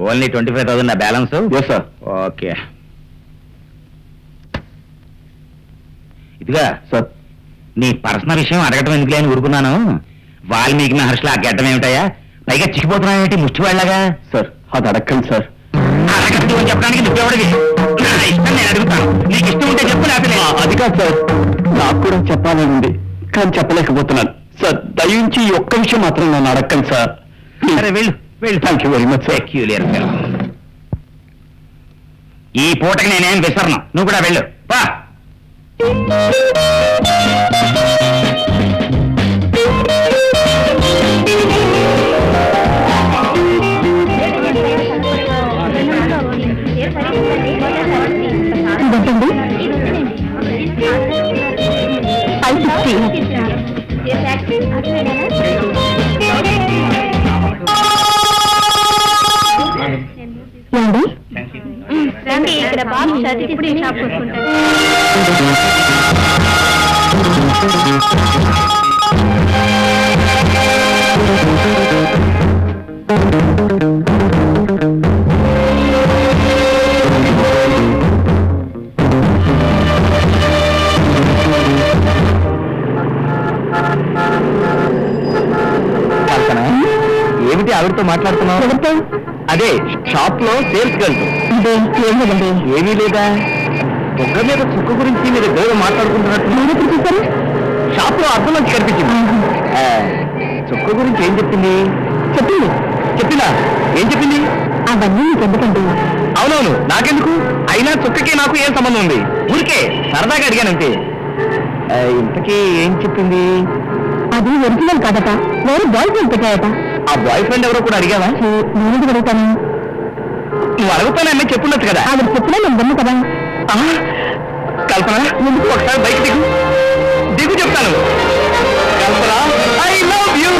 Only 25,000 నా balance. Yes sir. Okay. ఇదిగా sir, నీ పర్సనల్ విషయం అడగటం ఎందుకులే అని ఊరుకున్నాను. వాల్మీకి మహర్షిలో ఆ గడ్డం ఏమిటయా? పైగా చిక్కిపోతున్నాయేంటి ముష్టి వాళ్ళగా? సార్ అది అడగండి సార్. అడగద్దు అని చెప్పడానికి నువ్వెవడివి? నా ఇష్టం నేను అడుగుతాను. నీకు ఇష్టం ఉంటే చెప్పు, లేకపోతే అది కాదు సార్, నాకు కూడా చెప్పాలని ఉంది కానీ చెప్పలేకపోతున్నాను సార్. దయించి ఈ ఒక్క విషయం మాత్రం నన్ను అడగండి సార్. సరే వెళ్ళు వెళ్ళు. Thank you very much sir. Peculiar fellow. ఈ పూటకి నేనేం విసరను, నువ్వు కూడా వెళ్ళు. పా. రండి, ఇక్కడ బాబు చదివి ఇప్పుడు షాప్ కొనుక్కుంటాను. ఏమిటి ఆవిడతో మాట్లాడుతున్నావు? అదే షాప్ లో సేల్స్ గర్ల్. ఏమీ లేదా? బొగ్గ మీద చుక్క గురించి మీరు ఇద్దరు మాట్లాడుకుంటున్నట్టు షాప్ లో అర్థం నుంచి కనిపించింది. చుక్క గురించి ఏం చెప్పింది? చెప్పిందా? ఏం చెప్పింది? అవన్నీ మీకు ఎందుకండి? అవునవును, నాకెందుకు? అయినా చుక్కకి నాకు ఏం సంబంధం ఉంది? ఊరికే సరదాగా అడిగానంతే. ఇంతకీ ఏం చెప్పింది? అది ఒరిజినల్ కాదట, వేరే బాయ్ ఫ్రెండ్ పెట్టాయట. ఆ బాయ్ ఫ్రెండ్ ఎవరో కూడా అడిగావా? నేను అడుగుతాను. నువ్వు అడుగుతానని చెప్పుండొచ్చు కదా. ఆవిడ చెప్పినా నేను విన్ను కదా. కల్పన, ముందుకు ఒకసారి బైక్ దిగు చెప్తాను. కల్పన, ఐ లవ్ యూ.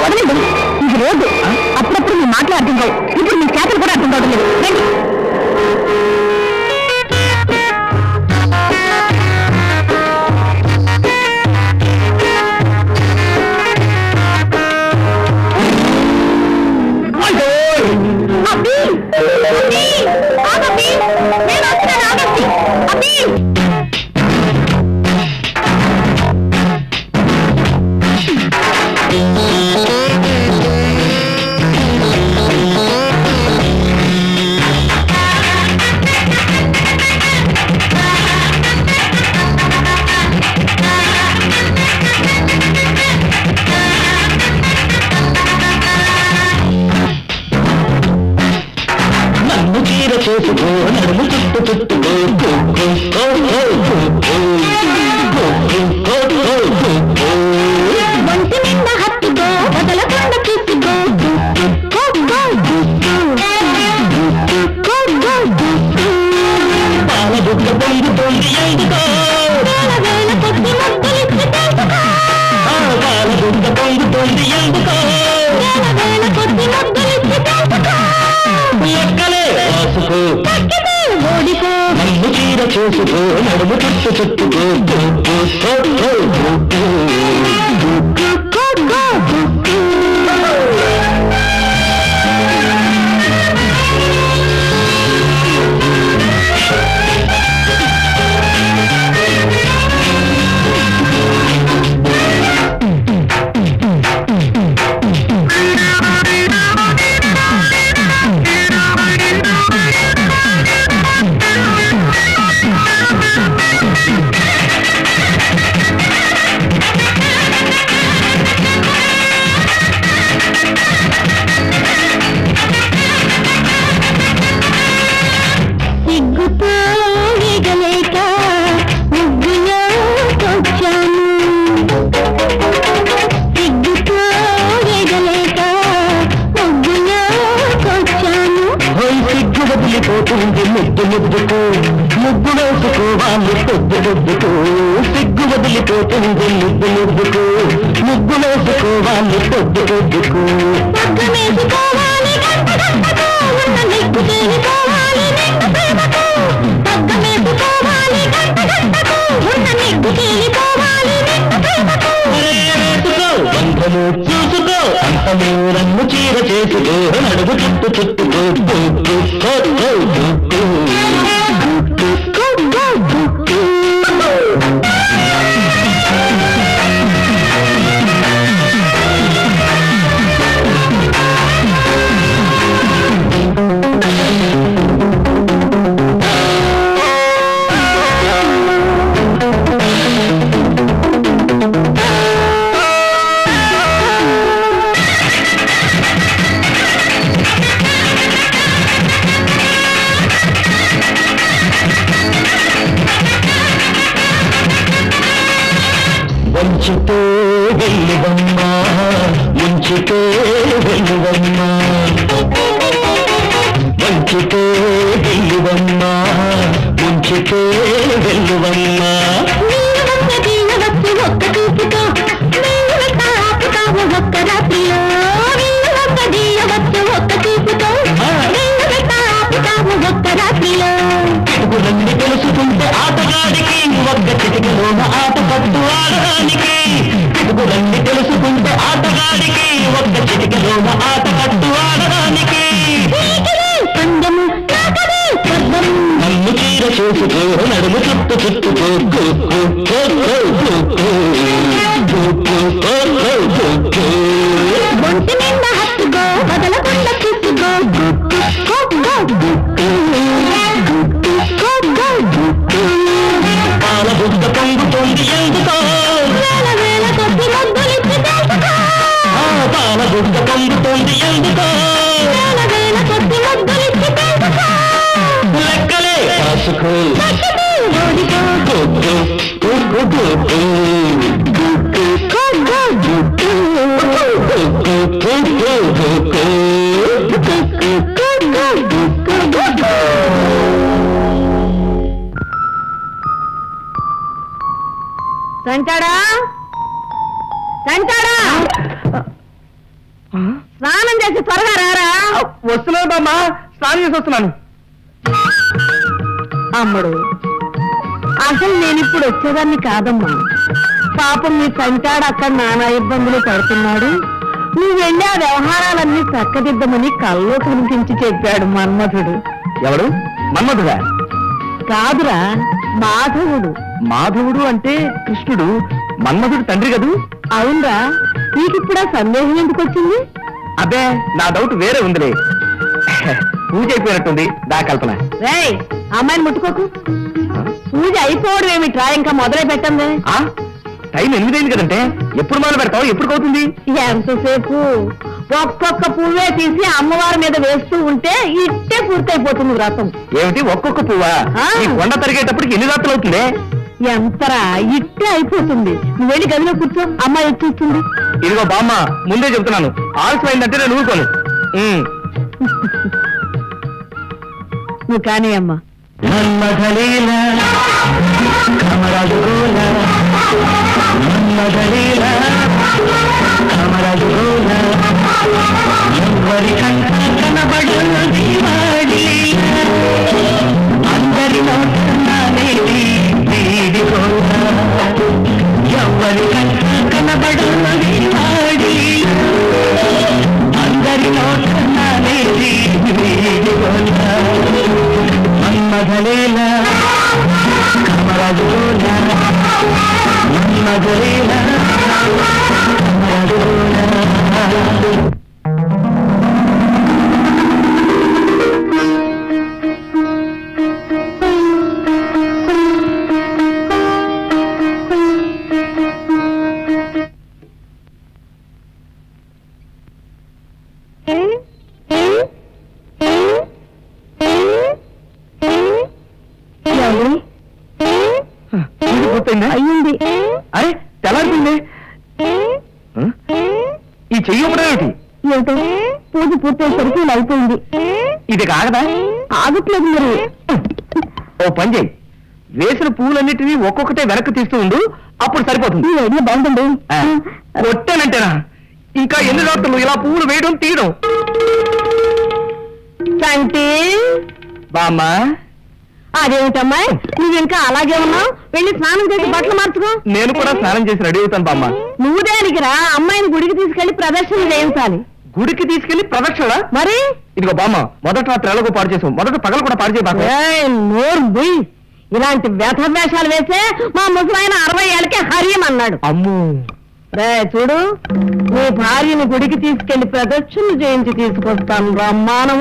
వదలండి, ఇది రోడ్డు. అప్పుడప్పుడు మీ మాటలు అర్థం కావు, ఇప్పుడు మీ చేతలు కూడా అర్థం కావడం లేదు. రండి. చూసుకో అంతమూరన్ను చీర చేసుకో నడుగు చుట్టు చుట్టుకో ముంచితే వెళ్ళువమ్మా ముంచితే వెళ్ళువమ్మా ముంచితే వెళ్ళువమ్మా ముంచితే వెళ్ళువమ్మా పిడుగులన్నీ తెలుసుకుంటే ఆటగాడికి ఒక్క చిటికలోన ఆట పట్టు ఆడడానికి పిడుగులన్నీ తెలుసుకుంటే ఆటగాడికి ఒక్క చిటికలోన ఆట పట్టు ఆడడానికి నన్ను చీర చేసుకో నడుము చుట్టు చుట్టుకో ఒంటి నిండా హత్తుకో వదలకుండా చూసుకో పాల బుద్ధ పొంగుతోంది ఎందుకో పాల బుద్ధ పొంగుతోంది ఎందుకో లెక్కలే కాసుకో సంటాడా సంటాడా స్నానం చేసి త్వరగా రారా. వస్తున్నాను బామ్మా, స్నానం చేసి వస్తున్నాను. అమ్మడు అసలు నేను ఇప్పుడు వచ్చేదాన్ని కాదమ్మా. పాపం మీ సంటాడు అక్కడ నానా ఇబ్బందులు పడుతున్నాడు. నువ్వు వెళ్ళి ఆ వ్యవహారాలన్నీ చక్కదిద్దమని కల్లో కనిపించి చెప్పాడు మన్మథుడు. ఎవడు? మన్మథుడా? కాదురా, మాధవుడు. మాధవుడు అంటే కృష్ణుడు, మన్మథుడు తండ్రి కదూ? అవునరా, నీకిప్పుడా సందేహం ఎందుకు వచ్చింది? అబ్బే, నా డౌట్ వేరే ఉందిలే. పూజ అయిపోయినట్టుంది దా కల్పన. రేయ్, అమ్మాయిని ముట్టుకోకు. పూజ అయిపోవడం ఏమిట్రా, ఇంకా మొదలై పెట్టండి. టైం 8 అయింది కదంటే ఎప్పుడు మొదలు పెడతావు? ఎప్పుడు అవుతుంది? ఎంతసేపు? ఒక్కొక్క పువ్వే తీసి అమ్మవారి మీద వేస్తూ ఉంటే ఇట్టే పూర్తయిపోతుంది వ్రతం. ఏమిటి ఒక్కొక్క పువ్వా? ఈ కొండ తరిగేటప్పటికి ఎన్ని రాత్రులు అవుతుంది? ఎంతరా, ఇట్టే అయిపోతుంది. నువ్వు వెళ్ళి గదిలో కూర్చో, అమ్మాయి వచ్చేస్తుంది. ఇదిగో బామ్మ, ముందే చెప్తున్నాను, ఆలస్యమైందంటే నేను ఊరుకోను. నువ్వు కానీ అమ్మా. ఎవరి కనబడున్నది వాడి అందరిలో కన్నాలేది మన్మథలీలా కమరదూలా మన్మథలీలా కమరదూలా. అయ్యింది. అరే తెల్లారిపోయింది. ఈ చెయ్యి ఇవ్వడం ఏమిటి? ఏమిటో పూజ పూర్తయ్యేసరికి ఇలా అయిపోయింది. ఇది కాగదా? ఆగట్లేదు మరి. ఓ పని చేయి, వేసిన పువ్వులన్నిటినీ ఒక్కొక్కటే వెనక్కి తీస్తూ ఉండు, అప్పుడు సరిపోతుంది. ఈ ఐడియా బాగుందండి. కొట్టానంటేనా? ఇంకా ఎన్ని రాత్రులు ఇలా పువ్వులు వేయడం తీయడం? సంటి బామ్మా, అదేమిటమ్మాయి, నువ్వు ఇంకా అలాగే ఉన్నావు? వెళ్ళి స్నానం చేసి బట్టలు మార్చుకో. నేను కూడా స్నానం చేసి రెడీ అవుతాను బామ్మ. నువ్వు దేనికి రా? అమ్మాయిని గుడికి తీసుకెళ్లి ప్రదర్శన చేయించాలి. గుడికి తీసుకెళ్లి ప్రదక్షిణ? మరి ఇదిగో బామ్మ, మొదట రాత్రి ఎలాగో పాడు చేసావు, మొదట పగలు కూడా పాడు చేయబాకు. నోరు బుయ్. ఇలాంటి వ్యధవేషాలు వేసే మా ముసలాయన 60 ఏళ్ళకే హరియం అన్నాడు. అమ్మో. చూడు, నీ భార్యని గుడికి తీసుకెళ్లి ప్రదక్షిణ చేయించి తీసుకొస్తాను రా మానవ.